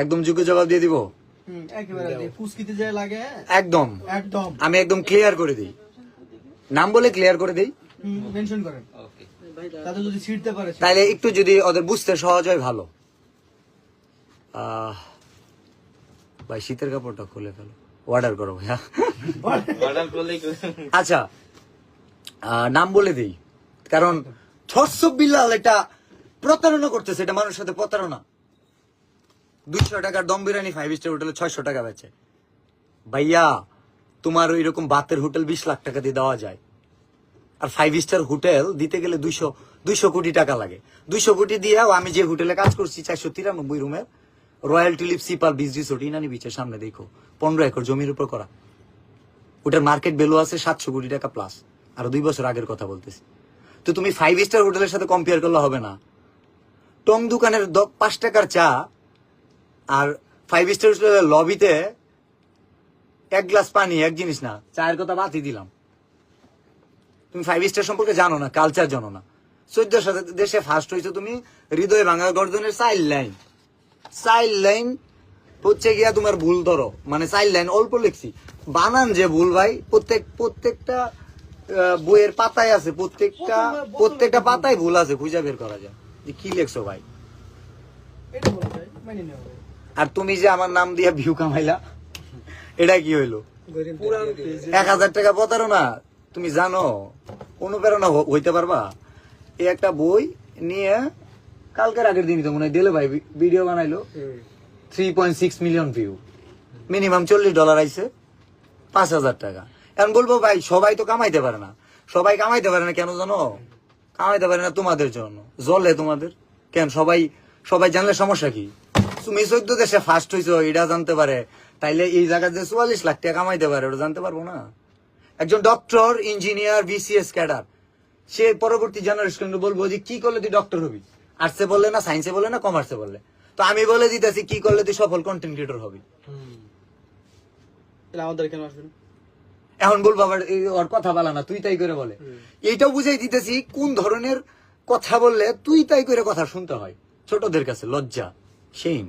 একদম যোগ্য জবাব দিয়ে দিব একদম আমি একদম ক্লিয়ার করে দিই, নাম বলে ক্লিয়ার করে দিই, তাহলে একটু যদি ওদের বুঝতে সহজ হয় ভালো। ভাই শীতের কাপড়টা খুলে ফেলো, অর্ডার করো ভাইয়া। আচ্ছা নাম বলে দিই, কারণ থরসব বিল্লাল এটা প্রতারণা করতেছে, এটা মানুষের সাথে প্রতারণা। 200 টাকার দম বিরিয়ানি 5 স্টার হোটেলে 600 টাকা বেচে। ভাইয়া তোমার ওই রকম বাতের হোটেল 20 লাখ টাকা দিয়ে দেওয়া যায়, আর 5 স্টার হোটেল দিতে গেলে 200 কোটি টাকা লাগে। 200 কোটি দিয়ে আমি যে হোটেলে কাজ করছি 493 রুমের royal tulip sipper beach resort Inani বিচের সামনে, দেখো 15 একর জমির উপর করা, ওটার মার্কেট ভ্যালু আছে 700 কোটি টাকা প্লাস। আর 2 বছর আগের কথা বলতেছি। তো তুমি 5 স্টার হোটেলের সাথে কম্পেয়ার করলে হবে না। টং দোকানের 5 টাকার চা আর 5 স্টার হোটেলের লবিতে 1 গ্লাস পানি এক জিনিস না। চায়ের কথা বাদই দিলাম, তুমি 5 স্টার সম্পর্কে জানো না, কালচার জানো না। 14 দেশে ফার্স্ট হয়েছে তুমি, হৃদয় ভাঙা গর্জনের চাইল্ড লাইন হচ্ছে গিয়া তোমার ভুল ধরো, মানে চাইল্ড লাইন অল্প লিখছি, বানান যে ভুল ভাই। প্রত্যেকটা বইয়ের পাতায় আছে, প্রত্যেকটা পাতায় ভুল আছে, খুঁজে বের করা যায় যে কি লেখছো ভাই। আর তুমি যে আমার নাম দিয়া ভিউ কামাইলা, এটা কি হইলো? 1000 টাকা প্রতারণা। তুমি জানো অনুপ্রেরণা হইতে পারবা? এই একটা বই নিয়ে কালকের আগের দিনই তো মনে হয় দিলে ভাই ভিডিও বানাইলো, 3.6 মিলিয়ন ভিউ, মিনিমাম $40 আইছে, 5000 টাকা। এখন বলবো ভাই সবাই তো কামাইতে পারে না, সবাই কামাইতে পারে না কেন জানো? কামাইতে পারে না তোমাদের জন্য, জলে তোমাদের কেন? সবাই জানলে সমস্যা কি? তুমি 14 দেশে ফার্স্ট হইছো এটা জানতে পারে, তাইলে এই জায়গায় যে 44 লাখ টাকা কামাইতে পারে ওটা জানতে পারবো না? একজন ডক্টর, ইঞ্জিনিয়ার, বিসিএস ক্যাডার, সে পরবর্তী জেনারেশন বলবো যে কি করলে তুই ডক্টর হবি, আর্টসে বললে না, সায়েন্সে বললে না, কমার্সে বললে। তো আমি বলে দিতেছি কি করলে তুই সফল কন্টেন্ট ক্রিয়েটর হবি। আমাদের কেন আসবেন? এখন বলবো আবার ওর কথা বলা না, তুই তাই করে বলে। এইটাও বুঝাই দিতেছি কোন ধরনের কথা বললে তুই তাই করে কথা শুনতে হয়। ছোটদের কাছে লজ্জা, সেইম।